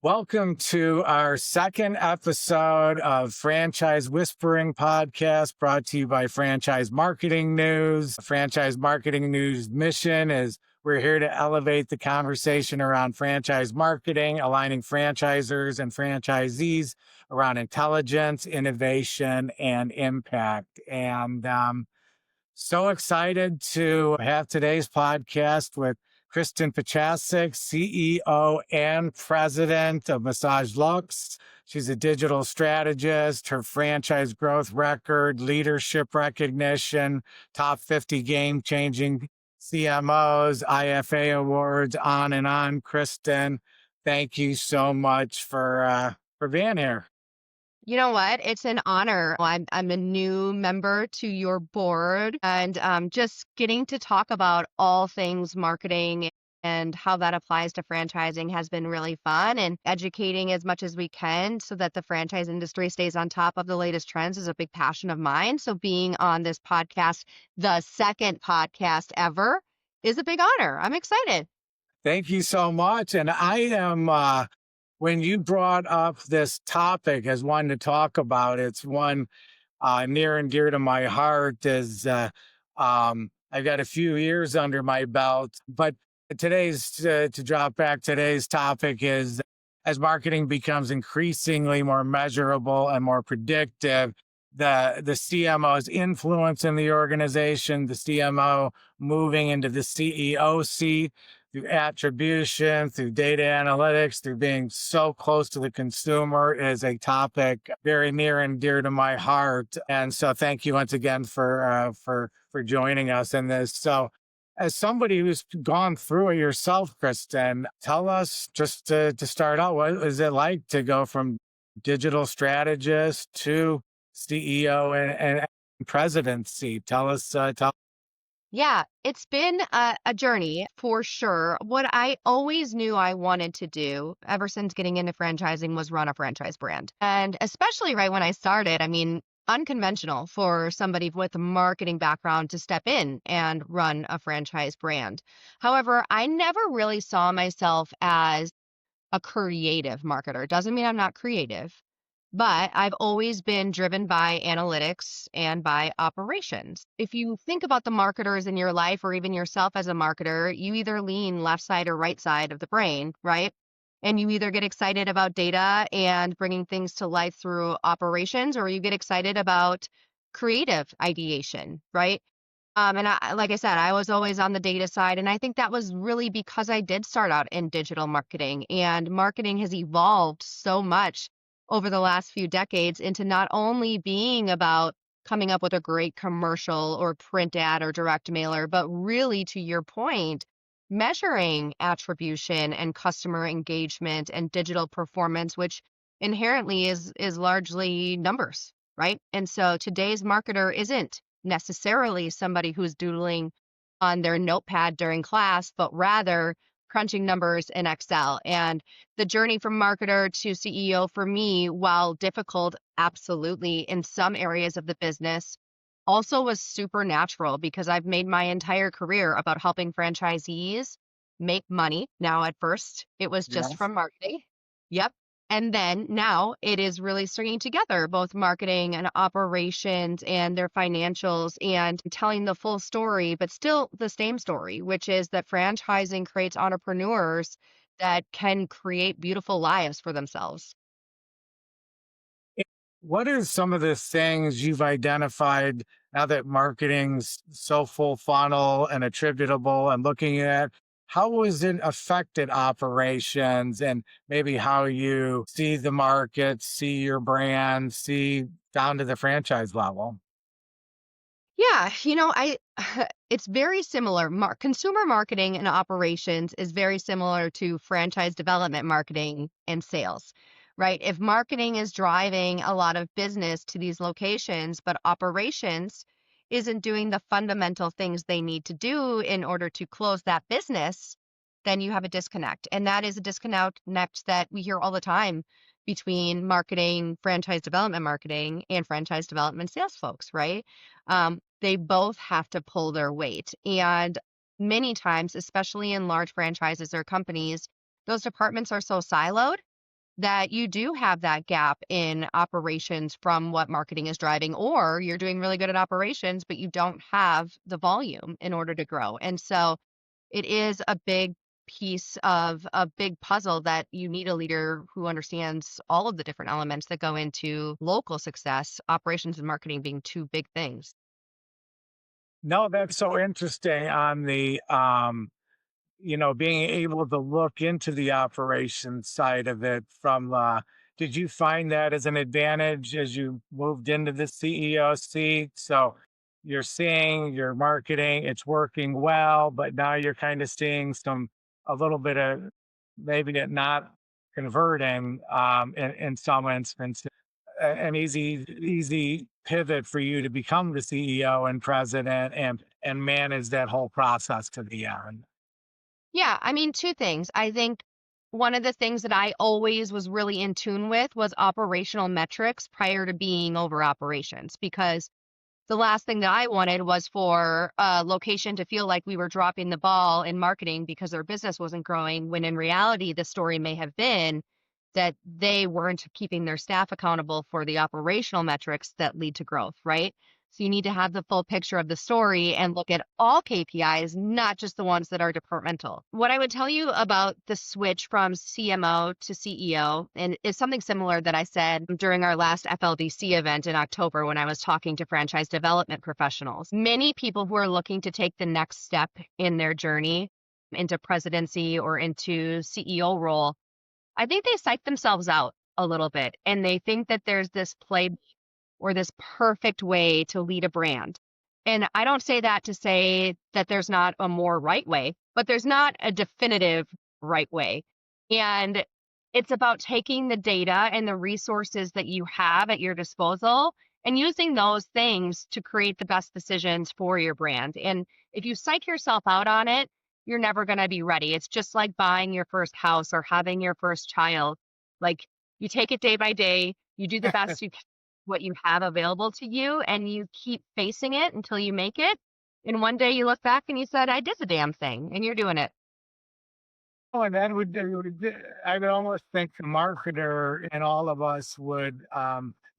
Welcome to our second episode of Franchise Whispering Podcast, brought to you by Franchise Marketing News. Franchise Marketing News mission is we're here to elevate the conversation around franchise marketing, aligning franchisors and franchisees around intelligence, innovation, and impact. So excited to have today's podcast with Kristen Pechacek, CEO and president of Massage Lux. She's a digital strategist. Her franchise growth record, leadership recognition, top 50 game-changing CMOs, IFA awards, on and on. Kristen, thank you so much for being here. You know what? It's an honor. I'm a new member to your board, and just getting to talk about all things marketing and how that applies to franchising has been really fun, and educating as much as we can so that the franchise industry stays on top of the latest trends is a big passion of mine. So being on this podcast, the second podcast ever, is a big honor. I'm excited. Thank you so much. And I am when you brought up this topic as one to talk about, it's one near and dear to my heart. I've got a few years under my belt, but to drop back, today's topic is as marketing becomes increasingly more measurable and more predictive, the CMO's influence in the organization, the CMO moving into the CEO seat, through attribution, through data analytics, through being so close to the consumer is a topic very near and dear to my heart. And so thank you once again for joining us in this. So as somebody who's gone through it yourself, Kristen, tell us just to start out, what is it like to go from digital strategist to CEO and presidency? Tell us, Yeah, it's been a journey for sure. What I always knew I wanted to do ever since getting into franchising was run a franchise brand. And especially right when I started, I mean, unconventional for somebody with a marketing background to step in and run a franchise brand. However, I never really saw myself as a creative marketer. Doesn't mean I'm not creative, but I've always been driven by analytics and by operations. If you think about the marketers in your life or even yourself as a marketer, you either lean left side or right side of the brain, right? And you either get excited about data and bringing things to life through operations, or you get excited about creative ideation, right? Like I said, I was always on the data side. And I think that was really because I did start out in digital marketing, and marketing has evolved so much over the last few decades into not only being about coming up with a great commercial or print ad or direct mailer, but really, to your point, measuring attribution and customer engagement and digital performance, which inherently is largely numbers, right? And so today's marketer isn't necessarily somebody who's doodling on their notepad during class, but rather crunching numbers in Excel. And the journey from marketer to CEO for me, while difficult, absolutely in some areas of the business, also was super natural because I've made my entire career about helping franchisees make money. Now, at first, it was just yes. from marketing. Yep. And then now it is really stringing together both marketing and operations and their financials and telling the full story, but still the same story, which is that franchising creates entrepreneurs that can create beautiful lives for themselves. What are some of the things you've identified now that marketing's so full funnel and attributable, and looking at how has it affected operations and maybe how you see the market, see your brand, see down to the franchise level? Yeah, it's very similar. Consumer marketing and operations is very similar to franchise development marketing and sales, right? If marketing is driving a lot of business to these locations, but operations isn't doing the fundamental things they need to do in order to close that business, then you have a disconnect. And that is a disconnect that we hear all the time between marketing, franchise development marketing, and franchise development sales folks, right? They both have to pull their weight. And many times, especially in large franchises or companies, those departments are so siloed that you do have that gap in operations from what marketing is driving, or you're doing really good at operations, but you don't have the volume in order to grow. And so it is a big piece of a big puzzle that you need a leader who understands all of the different elements that go into local success, operations and marketing being two big things. No, that's so interesting on being able to look into the operations side of it from, did you find that as an advantage as you moved into the CEO seat? So you're seeing your marketing, it's working well, but now you're kind of seeing a little bit of maybe it not converting in some instances. An easy pivot for you to become the CEO and president and manage that whole process to the end. Yeah, I mean, two things. I think one of the things that I always was really in tune with was operational metrics prior to being over operations, because the last thing that I wanted was for a location to feel like we were dropping the ball in marketing because their business wasn't growing, when in reality, the story may have been that they weren't keeping their staff accountable for the operational metrics that lead to growth, right? So you need to have the full picture of the story and look at all KPIs, not just the ones that are departmental. What I would tell you about the switch from CMO to CEO, and is something similar that I said during our last FLDC event in October when I was talking to franchise development professionals. Many people who are looking to take the next step in their journey into presidency or into CEO role, I think they psych themselves out a little bit, and they think that there's this play or this perfect way to lead a brand. And I don't say that to say that there's not a more right way, but there's not a definitive right way. And it's about taking the data and the resources that you have at your disposal and using those things to create the best decisions for your brand. And if you psych yourself out on it, you're never going to be ready. It's just like buying your first house or having your first child. Like, you take it day by day, you do the best you can, what you have available to you, and you keep facing it until you make it. And one day you look back and you said, I did the damn thing, and you're doing it. Oh, and that I would almost think the marketer and all of us would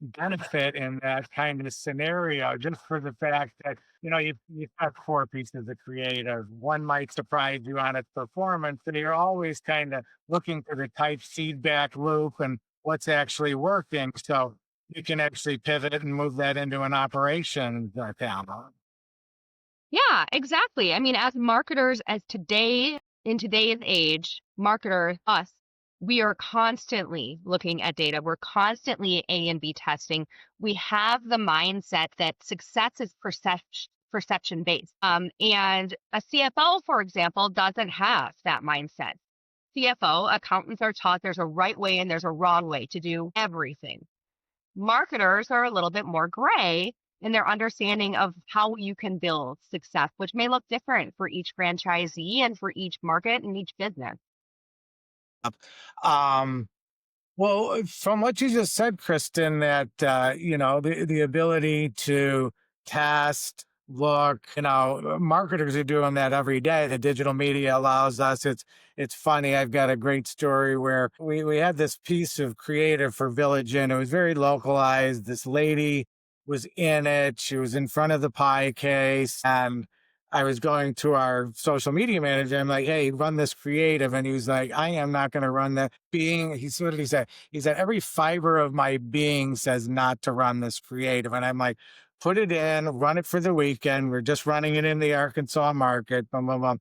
benefit in that kind of scenario, just for the fact that, you've got four pieces of creative. One might surprise you on its performance, and you're always kind of looking for the tight feedback loop and what's actually working. So you can actually pivot and move that into an operations panel. Yeah, exactly. I mean, as marketers, as today, in today's age, marketers, us, we are constantly looking at data. We're constantly A and B testing. We have the mindset that success is perception based. And a CFO, for example, doesn't have that mindset. CFO, accountants are taught there's a right way and there's a wrong way to do everything. Marketers are a little bit more gray in their understanding of how you can build success, which may look different for each franchisee and for each market and each business. Um, Well, from what you just said, Kristen, that the ability to test, look, marketers are doing that every day. The digital media allows us. It's funny. I've got a great story where we had this piece of creative for Village Inn. It was very localized. This lady was in it. She was in front of the pie case, and I was going to our social media manager. I'm like, hey, run this creative. And he was like, I am not going to run that. What did he say? He said, every fiber of my being says not to run this creative. And I'm like, put it in, run it for the weekend. We're just running it in the Arkansas market. Blah, blah, blah.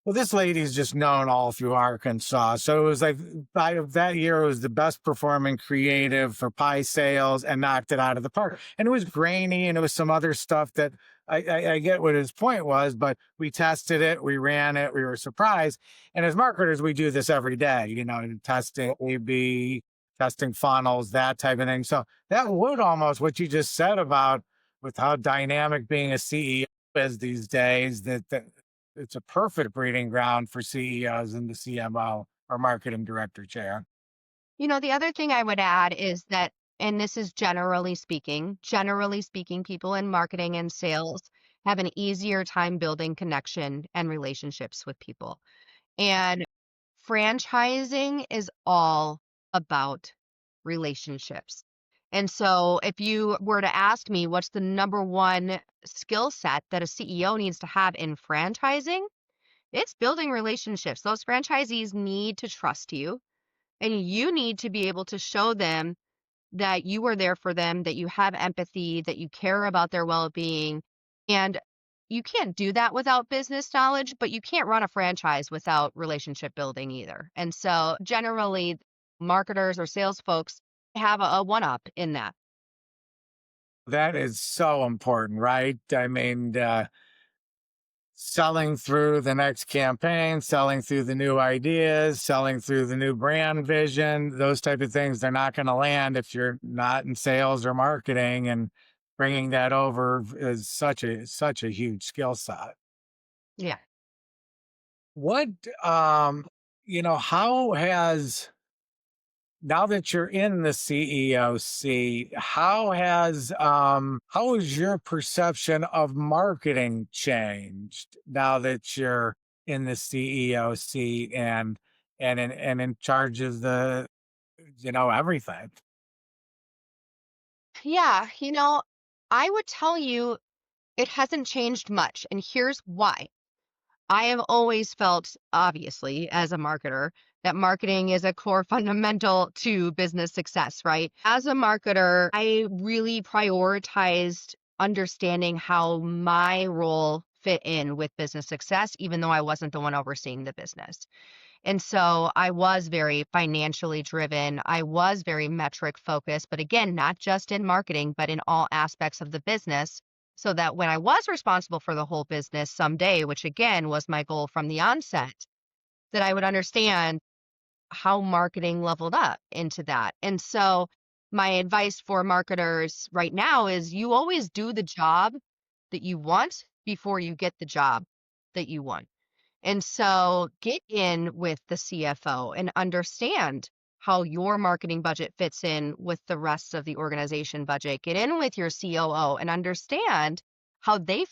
Well, this lady's just known all through Arkansas. So it was like that year, it was the best performing creative for pie sales and knocked it out of the park. And it was grainy and it was some other stuff that I get what his point was, but we tested it, we ran it, we were surprised. And as marketers, we do this every day, testing AB, testing funnels, that type of thing. So that would almost what you just said about with how dynamic being a CEO is these days, that it's a perfect breeding ground for CEOs in the CMO or marketing director chair. The other thing I would add is that, and this is generally speaking, people in marketing and sales have an easier time building connection and relationships with people. And franchising is all about relationships. And so, if you were to ask me what's the number one skill set that a CEO needs to have in franchising, it's building relationships. Those franchisees need to trust you, and you need to be able to show them that you are there for them, that you have empathy, that you care about their well being. And you can't do that without business knowledge, but you can't run a franchise without relationship building either. And so, generally, marketers or sales folks have a one up in that. That is so important, right? I mean, selling through the next campaign, selling through the new ideas, selling through the new brand vision, those type of things, they're not going to land if you're not in sales or marketing. And bringing that over is such a huge skill set. Yeah. What how has now that you're in the CEO seat, how has your perception of marketing changed now that you're in the CEO seat and in charge of the everything? Yeah. I would tell you it hasn't changed much. And here's why. I have always felt, obviously, as a marketer, that marketing is a core fundamental to business success, right? As a marketer, I really prioritized understanding how my role fit in with business success, even though I wasn't the one overseeing the business. And so I was very financially driven. I was very metric focused, but again, not just in marketing, but in all aspects of the business. So that when I was responsible for the whole business someday, which again was my goal from the onset, that I would understand how marketing leveled up into that. And so my advice for marketers right now is you always do the job that you want before you get the job that you want. And so get in with the CFO and understand how your marketing budget fits in with the rest of the organization budget. Get in with your COO and understand how they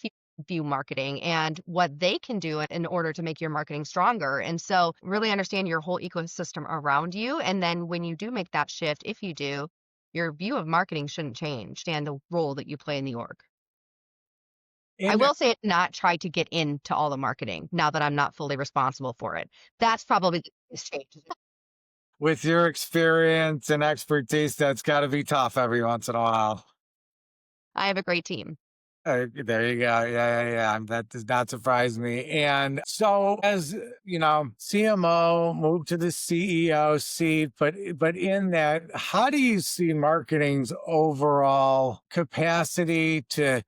view marketing and what they can do in order to make your marketing stronger. And so really understand your whole ecosystem around you. And then when you do make that shift, if you do, your view of marketing shouldn't change and the role that you play in the org. I In will say not try to get into all the marketing now that I'm not fully responsible for it. That's probably the biggest change. With your experience and expertise, that's got to be tough every once in a while. I have a great team. There you go. Yeah. That does not surprise me. And so, as CMO moved to the CEO seat, but in that, how do you see marketing's overall capacity to,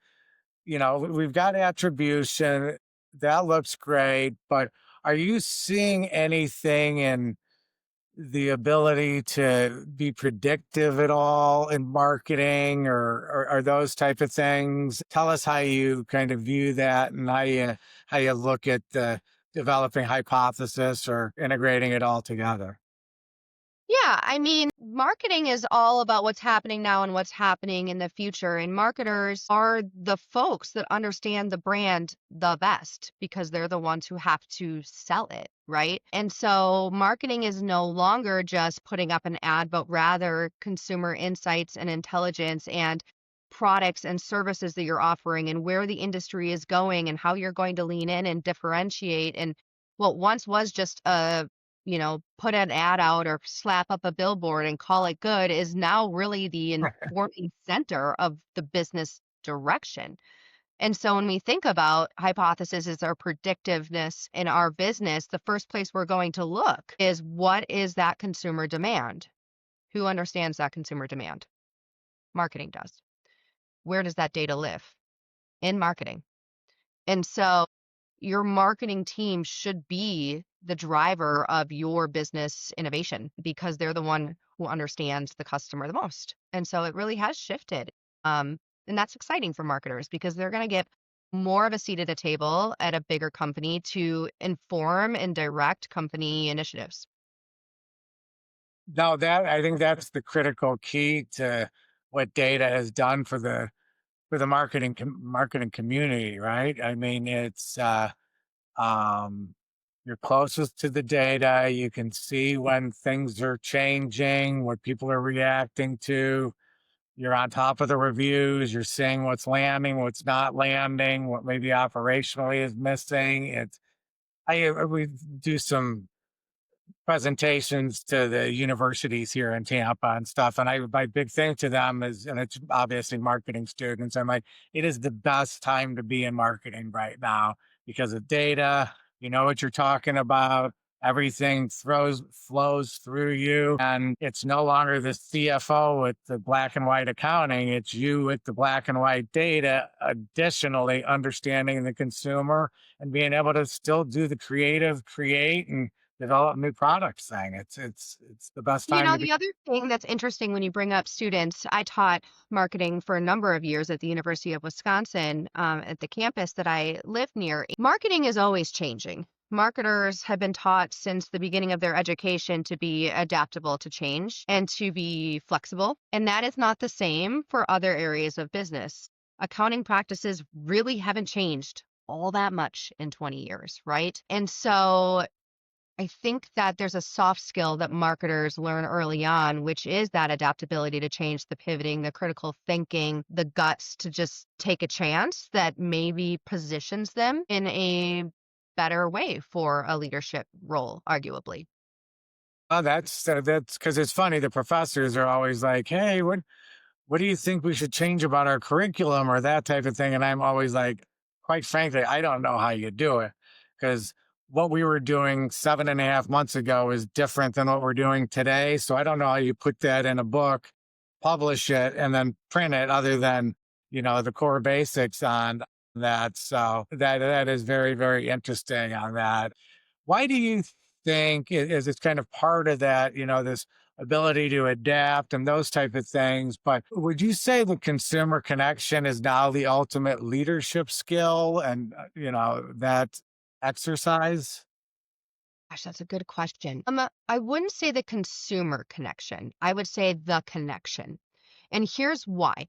we've got attribution that looks great, but are you seeing anything in the ability to be predictive at all in marketing or those type of things? Tell us how you kind of view that and how you look at developing hypothesis or integrating it all together. Yeah, I mean, marketing is all about what's happening now and what's happening in the future. And marketers are the folks that understand the brand the best because they're the ones who have to sell it, right? And so marketing is no longer just putting up an ad, but rather consumer insights and intelligence and products and services that you're offering and where the industry is going and how you're going to lean in and differentiate. And what once was just put an ad out or slap up a billboard and call it good is now really the informing center of the business direction. And so when we think about hypothesis as our predictiveness in our business, the first place we're going to look is what is that consumer demand? Who understands that consumer demand? Marketing does. Where does that data live? In marketing. And so your marketing team should be the driver of your business innovation because they're the one who understands the customer the most. And so it really has shifted. And that's exciting for marketers because they're going to get more of a seat at the table at a bigger company to inform and direct company initiatives. No, that I think that's the critical key to what data has done for the marketing community, right? I mean, it's You're closest to the data. You can see when things are changing, what people are reacting to. You're on top of the reviews. You're seeing what's landing, what's not landing, what maybe operationally is missing. We do some presentations to the universities here in Tampa and stuff. And my big thing to them is, and it's obviously marketing students, I'm like, it is the best time to be in marketing right now because of data. You know what you're talking about. Everything flows through you. And it's no longer the CFO with the black and white accounting. It's you with the black and white data, additionally understanding the consumer and being able to still do the create and develop new products thing. It's the best You time know, to be. the other thing that's interesting when you bring up students, I taught marketing for a number of years at the University of Wisconsin, at the campus that I live near. Marketing is always changing. Marketers have been taught since the beginning of their education to be adaptable to change and to be flexible. And that is not the same for other areas of business. Accounting practices really haven't changed all that much in 20 years, right? And so I think that there's a soft skill that marketers learn early on, which is that adaptability to change, the pivoting, the critical thinking, the guts to just take a chance that maybe positions them in a better way for a leadership role, arguably. Oh, that's because it's funny. The professors are always like, "Hey, what do you think we should change about our curriculum or that type of thing?" And I'm always like, quite frankly, I don't know how you do it because what we were doing 7.5 months ago is different than what we're doing today. So I don't know how you put that in a book, publish it, and then print it other than, the core basics on that. So that is very, very interesting on that. Why do you think is it's kind of part of that, this ability to adapt and those type of things. But would you say the consumer connection is now the ultimate leadership skill and, that exercise? Gosh, that's a good question. I wouldn't say the consumer connection. I would say the connection. And here's why.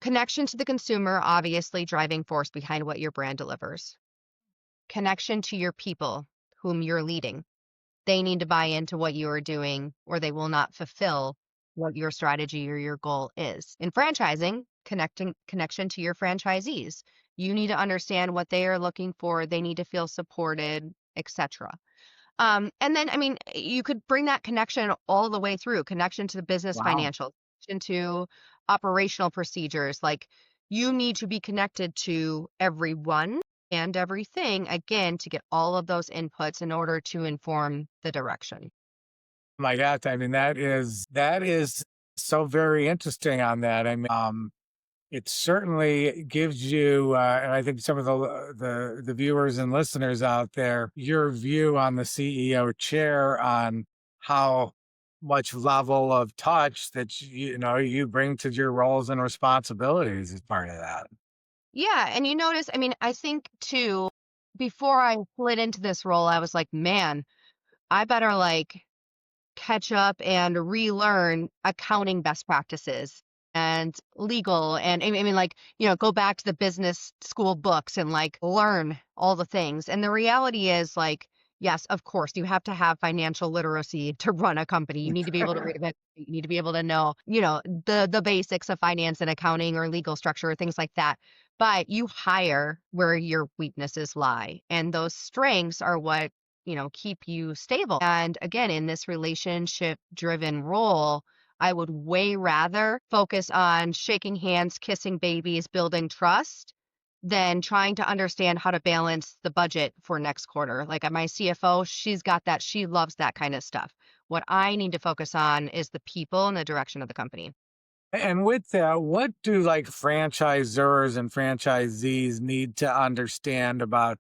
Connection to the consumer, obviously driving force behind what your brand delivers. Connection to your people whom you're leading. They need to buy into what you are doing or they will not fulfill what your strategy or your goal is. In franchising, connection to your franchisees. You need to understand what they are looking for, they need to feel supported, etc. And then, I mean, you could bring that connection all the way through connection to the business Wow. financial, connection to operational procedures. Like you need to be connected to everyone and everything, again, to get all of those inputs in order to inform the direction. My God. I mean, that is so very interesting on that. I mean, it certainly gives you, and I think some of the viewers and listeners out there, your view on the CEO chair on how much level of touch that you bring to your roles and responsibilities as part of that. Yeah. And you notice, I mean, I think too, before I slid into this role, I was like, man, I better like catch up and relearn accounting best practices and legal and I mean like go back to the business school books and like learn all the things. And the reality is like yes, of course you have to have financial literacy to run a company. You need to be able to read it. You need to be able to know the basics of finance and accounting or legal structure or things like that. But you hire where your weaknesses lie, and those strengths are what keep you stable. And again, in this relationship driven role, I would way rather focus on shaking hands, kissing babies, building trust than trying to understand how to balance the budget for next quarter. Like my CFO, she's got that. She loves that kind of stuff. What I need to focus on is the people and the direction of the company. And with that, what do like franchisors and franchisees need to understand about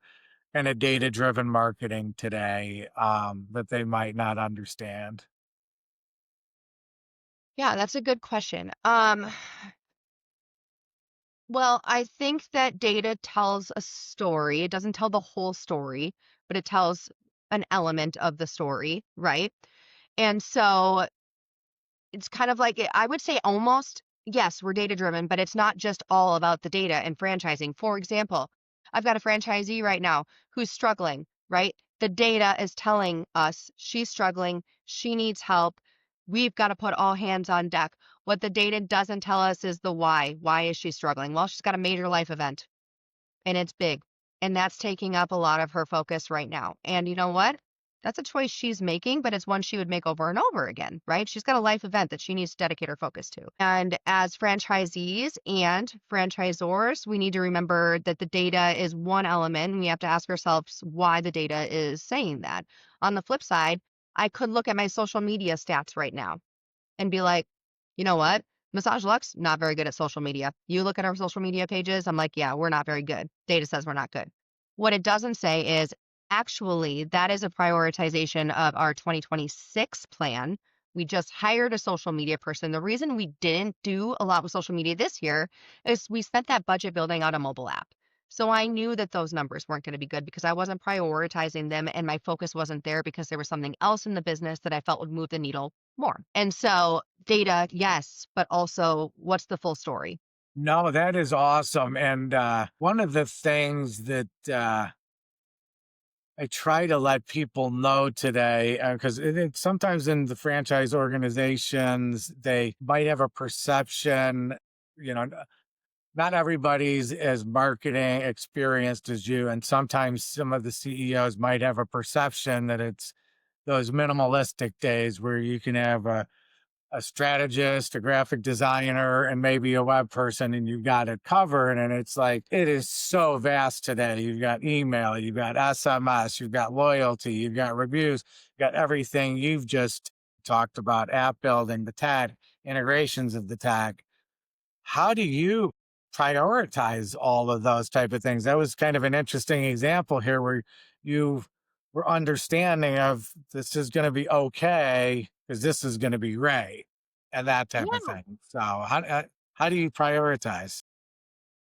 kind of data driven marketing today that they might not understand? Yeah, that's a good question. Well, I think that data tells a story. It doesn't tell the whole story, but it tells an element of the story, right? And so it's kind of like I would say almost, yes, we're data driven, but it's not just all about the data and franchising. For example, I've got a franchisee right now who's struggling. right? The data is telling us she's struggling, she needs help. We've got to put all hands on deck. What the data doesn't tell us is the why. Why is she struggling? Well, she's got a major life event and it's big. And that's taking up a lot of her focus right now. And you know what? That's a choice she's making, but it's one she would make over and over again, right? She's got a life event that she needs to dedicate her focus to. And as franchisees and franchisors, we need to remember that the data is one element. And we have to ask ourselves why the data is saying that. On the flip side, I could look at my social media stats right now and be like, you know what? Massage Luxe, not very good at social media. You look at our social media pages, I'm like, yeah, we're not very good. Data says we're not good. What it doesn't say is actually that is a prioritization of our 2026 plan. We just hired a social media person. The reason we didn't do a lot with social media this year is we spent that budget building out a mobile app. So I knew that those numbers weren't going to be good because I wasn't prioritizing them and my focus wasn't there because there was something else in the business that I felt would move the needle more. And so data, yes, but also what's the full story? No, that is awesome. And one of the things that I try to let people know today, because sometimes in the franchise organizations, they might have a perception, not everybody's as marketing experienced as you. And sometimes some of the CEOs might have a perception that it's those minimalistic days where you can have a strategist, a graphic designer, and maybe a web person, and you've got it covered. And it's like, it is so vast today. You've got email, you've got SMS, you've got loyalty, you've got reviews, you've got everything you've just talked about, app building, the tag, integrations of the tag. How do you prioritize all of those type of things? That was kind of an interesting example here where you were understanding of this is going to be okay because this is going to be right and that type of Yeah. thing. So how do you prioritize?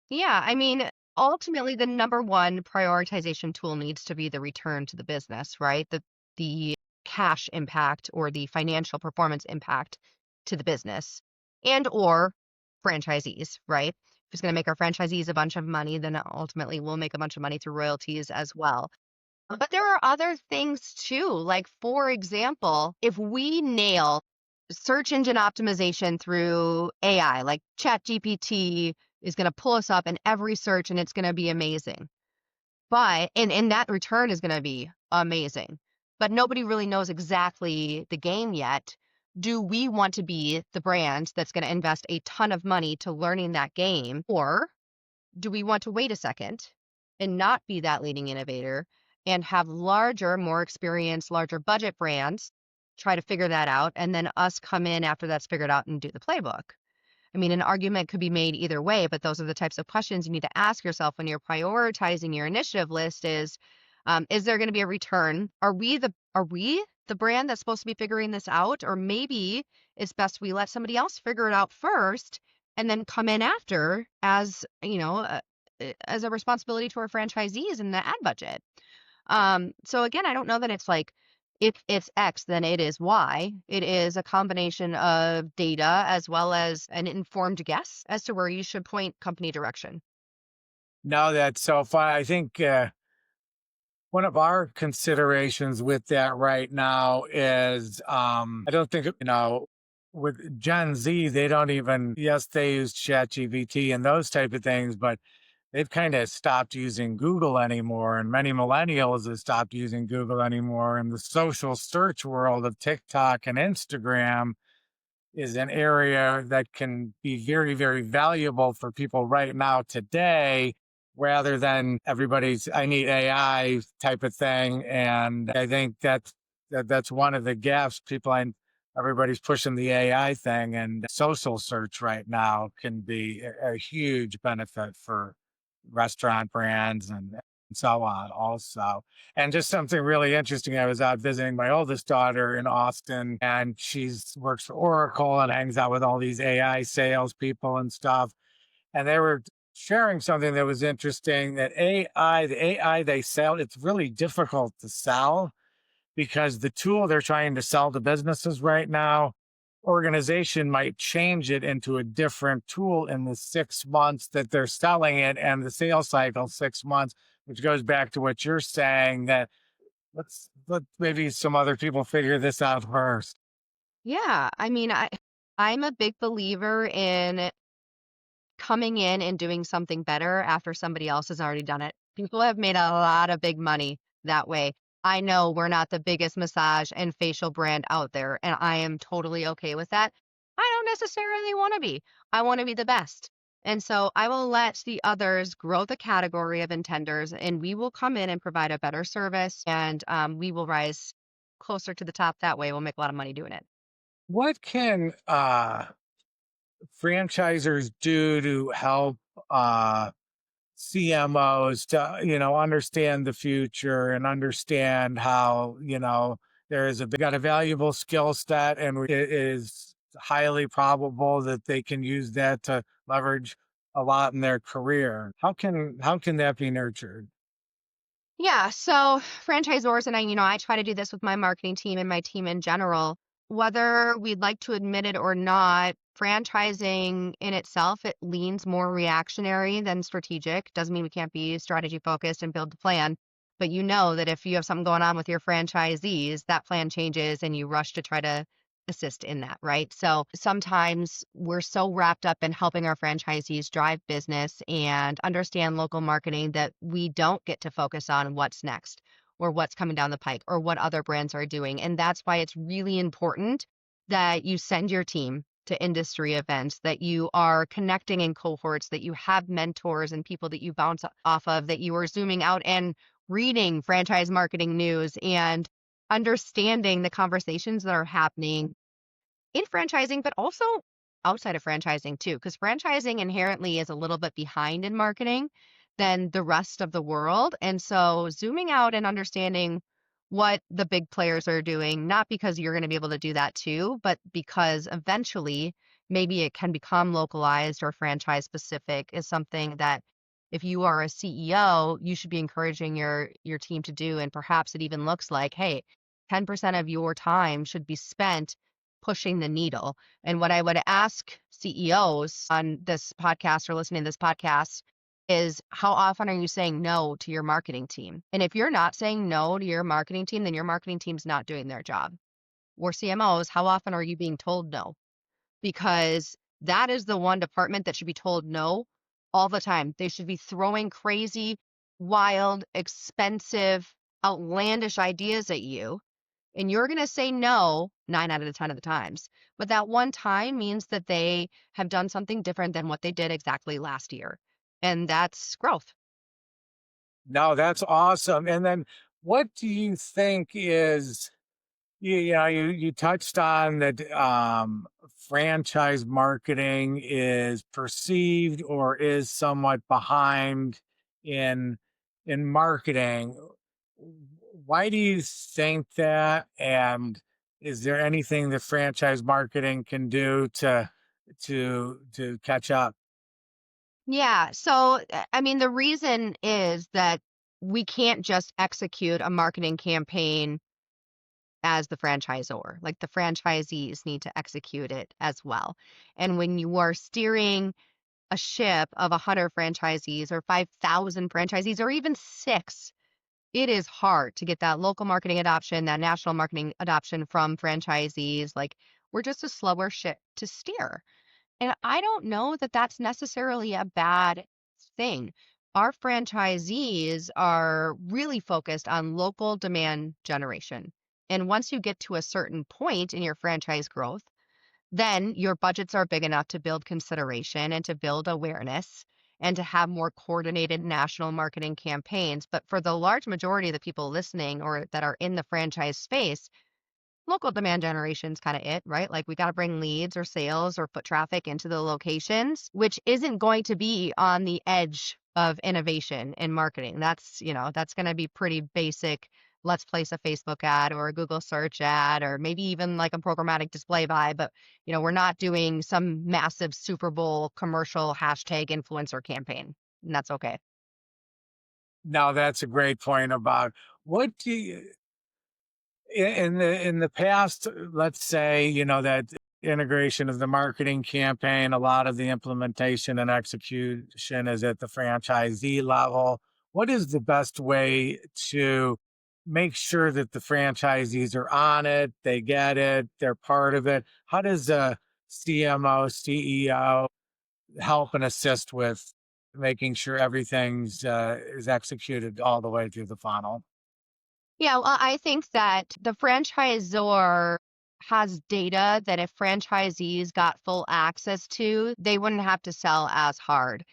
Yeah. I mean, ultimately the number one prioritization tool needs to be the return to the business, right? The cash impact or the financial performance impact to the business and or franchisees, right? If it's going to make our franchisees a bunch of money, then ultimately we'll make a bunch of money through royalties as well. But there are other things too. Like, for example, if we nail search engine optimization through AI, like ChatGPT is going to pull us up in every search and it's going to be amazing. And that return is going to be amazing. But nobody really knows exactly the game yet. Do we want to be the brand that's going to invest a ton of money to learning that game? Or do we want to wait a second and not be that leading innovator and have larger, more experienced, larger budget brands try to figure that out and then us come in after that's figured out and do the playbook? I mean, an argument could be made either way, but those are the types of questions you need to ask yourself when you're prioritizing your initiative list is there going to be a return? Are we the brand that's supposed to be figuring this out? Or maybe it's best we let somebody else figure it out first and then come in after as, as a responsibility to our franchisees in the ad budget. So again, I don't know that it's like if it's X, then it is Y. It is a combination of data as well as an informed guess as to where you should point company direction. No, that's so fun. I think one of our considerations with that right now is I don't think, with Gen Z, they don't even, yes, they use ChatGPT and those type of things, but they've kind of stopped using Google anymore. And many millennials have stopped using Google anymore. And the social search world of TikTok and Instagram is an area that can be very, very valuable for people right now today, rather than everybody's I need AI type of thing. And I think that's one of the gaps. Everybody's pushing the AI thing, and social search right now can be a huge benefit for restaurant brands and so on also. And just something really interesting. I was out visiting my oldest daughter in Austin, and she's works for Oracle and hangs out with all these AI salespeople and stuff. And they were sharing something that was interesting, that the AI they sell, it's really difficult to sell because the tool they're trying to sell to businesses right now, organization might change it into a different tool in the 6 months that they're selling it, and the sales cycle 6 months, which goes back to what you're saying, that Let maybe some other people figure this out first. Yeah, I mean, I'm a big believer in coming in and doing something better after somebody else has already done it. People have made a lot of big money that way. I know we're not the biggest massage and facial brand out there, and I am totally okay with that. I don't necessarily want to be. I want to be the best. And so I will let the others grow the category of intenders, and we will come in and provide a better service, and we will rise closer to the top that way. We'll make a lot of money doing it. What can franchisors do to help CMOs to, understand the future and understand how, there is got a valuable skill set and it is highly probable that they can use that to leverage a lot in their career. How can that be nurtured? Yeah, so franchisors and I try to do this with my marketing team and my team in general. Whether we'd like to admit it or not, franchising in itself, it leans more reactionary than strategic. Doesn't mean we can't be strategy focused and build the plan, but you know that if you have something going on with your franchisees, that plan changes and you rush to try to assist in that, right? So sometimes we're so wrapped up in helping our franchisees drive business and understand local marketing that we don't get to focus on what's next or what's coming down the pike or what other brands are doing. And that's why it's really important that you send your team to industry events, that you are connecting in cohorts, that you have mentors and people that you bounce off of, that you are zooming out and reading franchise marketing news and understanding the conversations that are happening in franchising, but also outside of franchising too, because franchising inherently is a little bit behind in marketing than the rest of the world. And so zooming out and understanding what the big players are doing, not because you're going to be able to do that too, but because eventually maybe it can become localized or franchise specific is something that if you are a CEO, you should be encouraging your team to do. And perhaps it even looks like, hey, 10% of your time should be spent pushing the needle. And what I would ask CEOs on this podcast or listening to this podcast is how often are you saying no to your marketing team? And if you're not saying no to your marketing team, then your marketing team's not doing their job. Or CMOs, how often are you being told no? Because that is the one department that should be told no all the time. They should be throwing crazy, wild, expensive, outlandish ideas at you and you're going to say no 9 out of the 10 of the times. But that one time means that they have done something different than what they did exactly last year. And that's growth. No, that's awesome. And then what do you think is you touched on that franchise marketing is perceived or is somewhat behind in marketing. Why do you think that? And is there anything that franchise marketing can do to catch up? Yeah. So, I mean, the reason is that we can't just execute a marketing campaign as the franchisor. Like the franchisees need to execute it as well. And when you are steering a ship of 100 franchisees or 5,000 franchisees or even six, it is hard to get that local marketing adoption, that national marketing adoption from franchisees. Like, we're just a slower ship to steer. And I don't know that that's necessarily a bad thing. Our franchisees are really focused on local demand generation. And once you get to a certain point in your franchise growth, then your budgets are big enough to build consideration and to build awareness and to have more coordinated national marketing campaigns. But for the large majority of the people listening or that are in the franchise space, local demand generation's kind of it, right? Like we got to bring leads or sales or foot traffic into the locations, which isn't going to be on the edge of innovation in marketing. That's going to be pretty basic. Let's place a Facebook ad or a Google search ad, or maybe even like a programmatic display buy. But, we're not doing some massive Super Bowl commercial hashtag influencer campaign. And that's okay. Now that's a great point about what do you in the past, let's say, that integration of the marketing campaign, a lot of the implementation and execution is at the franchisee level. What is the best way to make sure that the franchisees are on it, they get it, they're part of it? How does a CMO, CEO help and assist with making sure everything's is executed all the way through the funnel? Yeah, well, I think that the franchisor has data that if franchisees got full access to, they wouldn't have to sell as hard.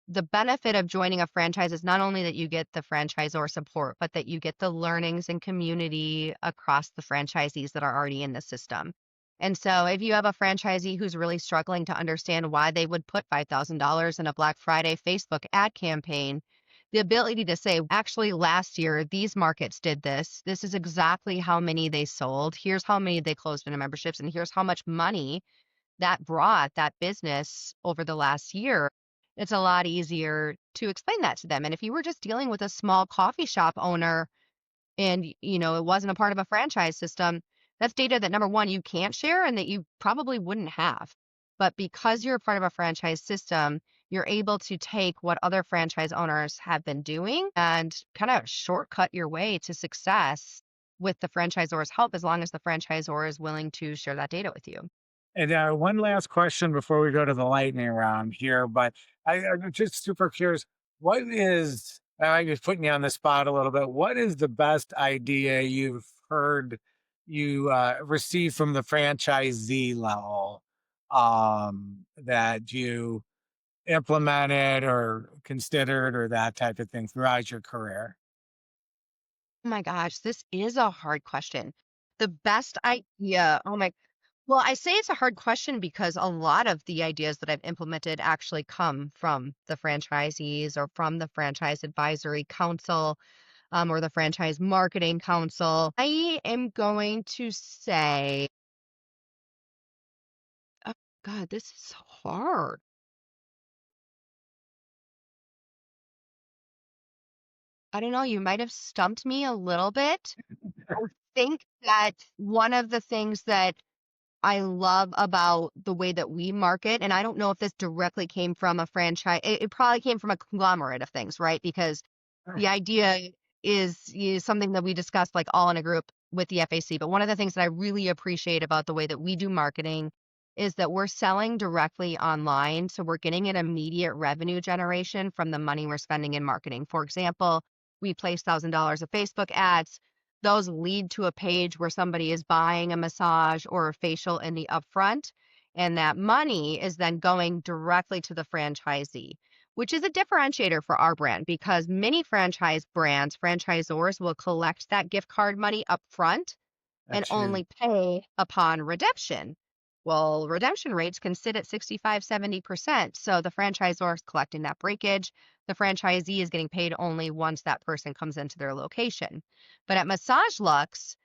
The benefit of joining a franchise is not only that you get the franchisor support, but that you get the learnings and community across the franchisees that are already in the system. And so if you have a franchisee who's really struggling to understand why they would put $5,000 in a Black Friday Facebook ad campaign, the ability to say, actually, last year, these markets did this. This is exactly how many they sold. Here's how many they closed into memberships, and here's how much money that brought that business over the last year. It's a lot easier to explain that to them. And if you were just dealing with a small coffee shop owner and it wasn't a part of a franchise system, that's data that number one you can't share and that you probably wouldn't have. But because you're a part of a franchise system, you're able to take what other franchise owners have been doing and kind of shortcut your way to success with the franchisor's help, as long as the franchisor is willing to share that data with you. And one last question before we go to the lightning round here, but I'm just super curious. What is, I'm just putting you on the spot a little bit. What is the best idea you've heard you receive from the franchisee level that you implemented or considered or that type of thing throughout your career? Oh my gosh, this is a hard question. The best idea, oh my, well, I say it's a hard question because a lot of the ideas that I've implemented actually come from the franchisees or from the franchise advisory council, or the franchise marketing council. I am going to say, oh God, this is so hard. I don't know, you might have stumped me a little bit. I think that one of the things that I love about the way that we market, and I don't know if this directly came from a franchise, it probably came from a conglomerate of things, right? Because the idea is something that we discussed like all in a group with the FAC. But one of the things that I really appreciate about the way that we do marketing is that we're selling directly online. So we're getting an immediate revenue generation from the money we're spending in marketing. For example, we place $1,000 of Facebook ads. Those lead to a page where somebody is buying a massage or a facial in the upfront. And that money is then going directly to the franchisee, which is a differentiator for our brand because many franchise brands, franchisors will collect that gift card money up front and That's huge. only pay upon redemption. Well, redemption rates can sit at 65, 70%. So the franchisor is collecting that breakage. The franchisee is getting paid only once that person comes into their location. But at Massage Lux,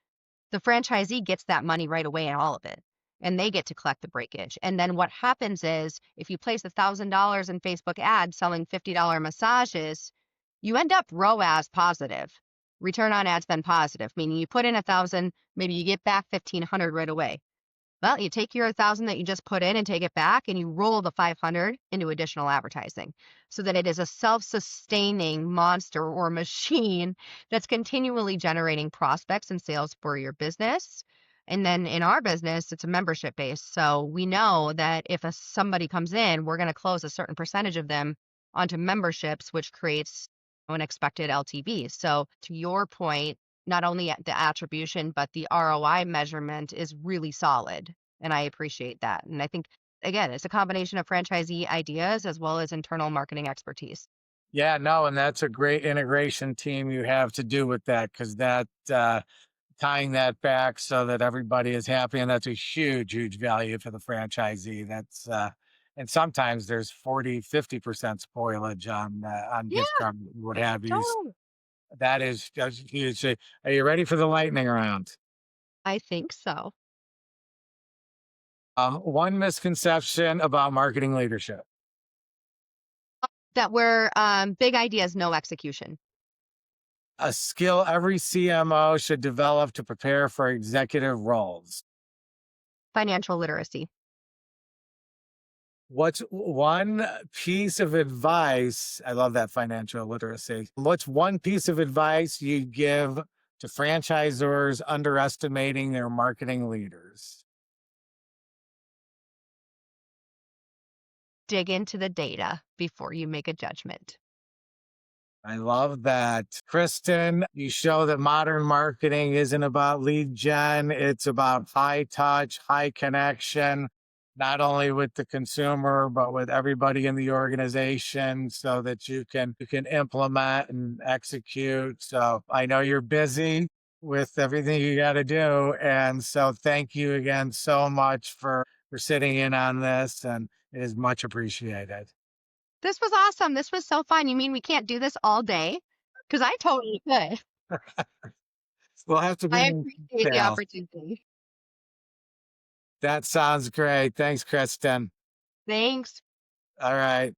the franchisee gets that money right away and all of it, and they get to collect the breakage. And then what happens is if you place $1,000 in Facebook ads selling $50 massages, you end up ROAS positive, return on ad spend positive, meaning you put in 1,000, maybe you get back 1,500 right away. Well, you take your 1,000 that you just put in and take it back and you roll the 500 into additional advertising so that it is a self-sustaining monster or machine that's continually generating prospects and sales for your business. And then in our business, it's a membership base. So we know that if somebody comes in, we're going to close a certain percentage of them onto memberships, which creates an expected LTV. So to your point, not only at the attribution, but the ROI measurement is really solid. And I appreciate that. And I think, again, it's a combination of franchisee ideas as well as internal marketing expertise. Yeah, no, and that's a great integration team you have to do with that because that tying that back so that everybody is happy, and that's a huge, huge value for the franchisee. That's and sometimes there's 40, 50% spoilage on gift Yeah, card, what have you. totally. That is just huge. So, are you ready for the lightning round? I think so. One misconception about marketing leadership. That we're big ideas, no execution. A skill every CMO should develop to prepare for executive roles. Financial literacy. What's one piece of advice? I love that financial literacy. What's one piece of advice you give to franchisors underestimating their marketing leaders? Dig into the data before you make a judgment. I love that. Kristen, you show that modern marketing isn't about lead gen, it's about high touch, high connection, not only with the consumer, but with everybody in the organization so that you can implement and execute. So I know you're busy with everything you got to do. And so thank you again so much for sitting in on this, and it is much appreciated. This was awesome. This was so fun. You mean we can't do this all day? Because I totally could. We'll have to I bring in appreciate the detail. opportunity. That sounds great. Thanks, Kristen. Thanks. All right.